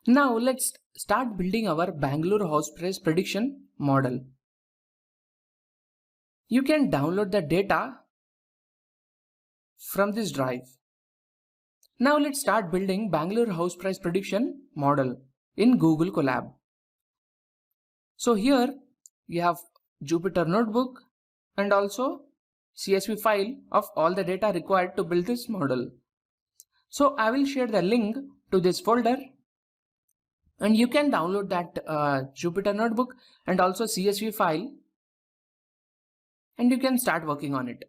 Now let's start building our Bangalore house price prediction model. You can download the data from this drive. Now let's start building Bangalore house price prediction model in Google Colab. So here you have Jupyter Notebook and also CSV file of all the data required to build this model. So I will share the link to this folder and you can download that Jupyter Notebook and also CSV file and you can start working on it.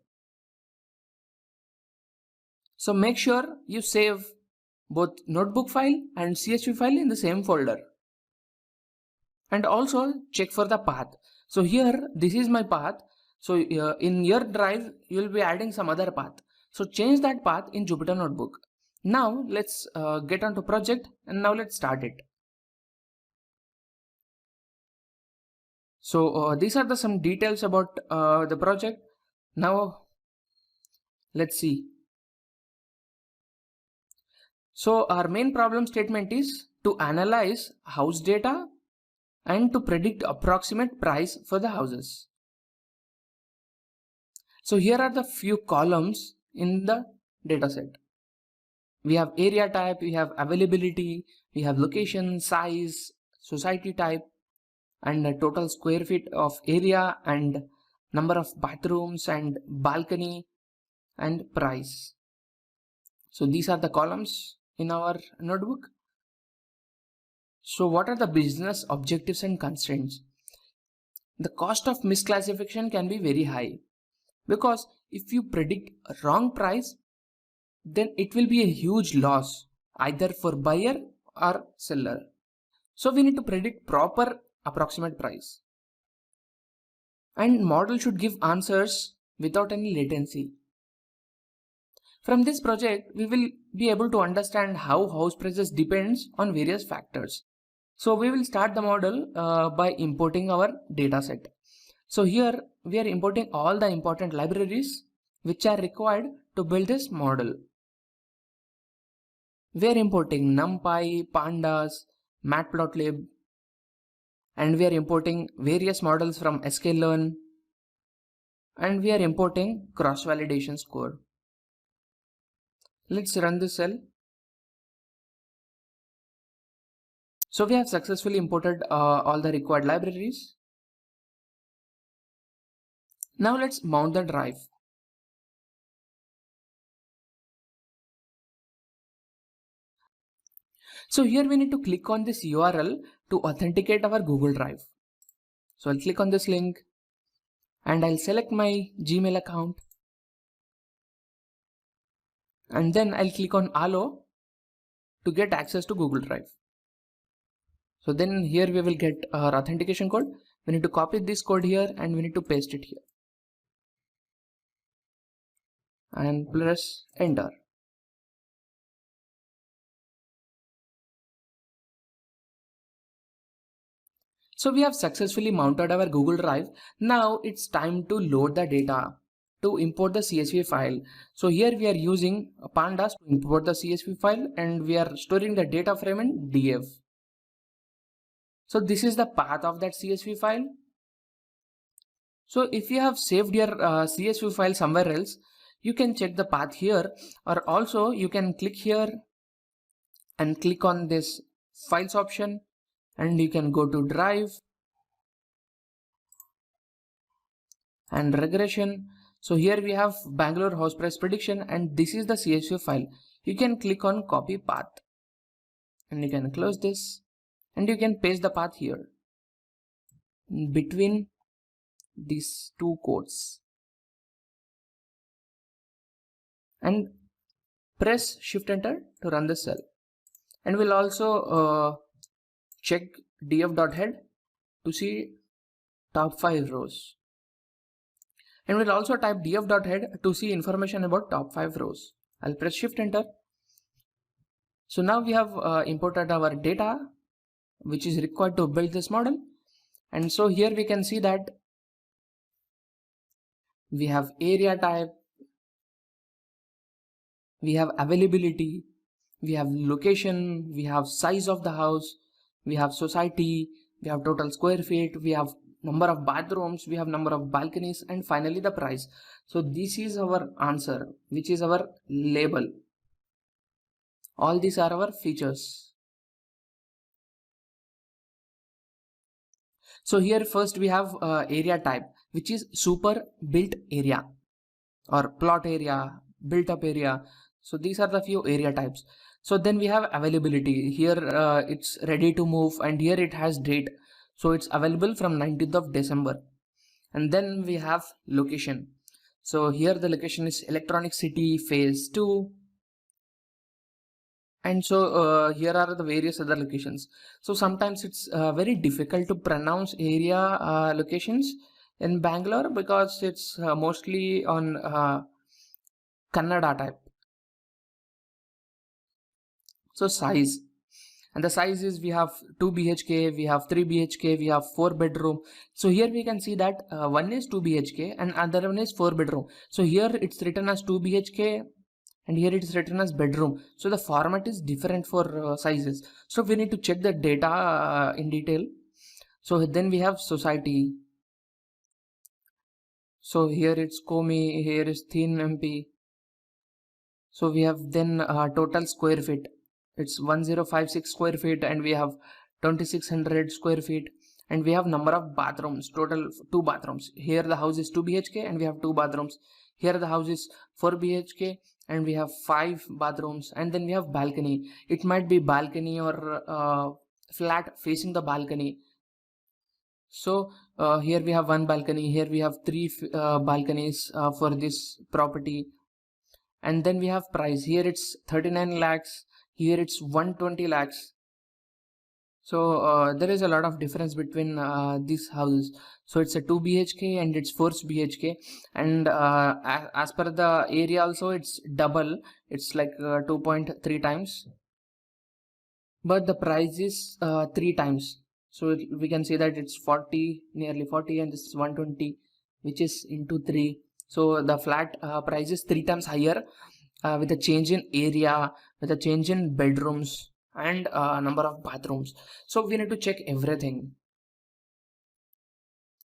So make sure you save both notebook file and CSV file in the same folder. And also check for the path. So here this is my path. So in your drive you will be adding some other path. So change that path in Jupyter Notebook. Now let's get onto project and now let's start it. So these are some details about the project. Now let's see. So our main problem statement is to analyze house data and to predict approximate price for the houses. So here are the few columns in the dataset. We have area type, we have availability, we have location, size, society type, and the total square feet of area and number of bathrooms and balcony and price. So these are the columns in our notebook. So what are the business objectives and constraints? The cost of misclassification can be very high because if you predict a wrong price, then it will be a huge loss either for buyer or seller. So we need to predict proper approximate price. And model should give answers without any latency. From this project, we will be able to understand how house prices depends on various factors. So we will start the model by importing our dataset. So here we are importing all the important libraries which are required to build this model. We are importing NumPy, Pandas, Matplotlib, and we are importing various models from sklearn, and we are importing cross-validation score. Let's run this cell. So we have successfully imported all the required libraries. Now let's mount the drive. So here we need to click on this URL to authenticate our Google Drive. So I'll click on this link and I'll select my Gmail account. And then I'll click on Allow to get access to Google Drive. So then here we will get our authentication code. We need to copy this code here and we need to paste it here. And press enter. So we have successfully mounted our Google Drive. Now it's time to load the data to import the CSV file. So here we are using Pandas to import the CSV file and we are storing the data frame in DF. So this is the path of that CSV file. So if you have saved your CSV file somewhere else, you can check the path here, or also you can click here and click on this files option and you can go to drive and regression. So here we have Bangalore house price prediction and this is the CSV file. You can click on copy path and you can close this and you can paste the path here between these two codes and press shift enter to run the cell. And we'll also check df.head to see top 5 rows. And we'll also type df.head to see information about top 5 rows. I'll press shift enter. So now we have imported our data which is required to build this model. And so here we can see that we have area type, we have availability, we have location, we have size of the house, we have society, we have total square feet, we have number of bathrooms, we have number of balconies, and finally the price. So this is our answer, which is our label. All these are our features. So here first we have area type, which is super built area or plot area, built up area. So these are the few area types. So then we have availability. Here it's ready to move, and here it has date. So it's available from 19th of December. And then we have location. So here the location is Electronic City Phase 2. And so here are the various other locations. So sometimes it's very difficult to pronounce area locations in Bangalore because it's mostly on Kannada type. So size, and the size is we have 2 BHK, we have 3 BHK, we have 4 bedroom. So here we can see that one is 2 BHK and other one is 4 bedroom. So here it's written as 2 BHK and here it is written as bedroom. So the format is different for sizes. So we need to check the data in detail. So then we have society. So here it's Komi, here is Thin MP. So we have then total square feet. It's 1056 square feet and we have 2600 square feet, and we have number of bathrooms, total 2 bathrooms. Here the house is 2 BHK and we have 2 bathrooms. Here the house is 4 BHK and we have 5 bathrooms, and then we have balcony. It might be balcony or flat facing the balcony. So here we have 1 balcony, here we have 3 balconies for this property. And then we have price. Here it's 39 lakhs, here it's 120 lakhs. So there is a lot of difference between these houses. So it's a 2 BHK and it's 4 BHK, and as per the area also it's double. It's like 2.3 times, but the price is 3 times. So we can say that it's 40, nearly 40, and this is 120, which is into 3. So the flat price is 3 times higher with a change in area, with a change in bedrooms and number of bathrooms. So we need to check everything.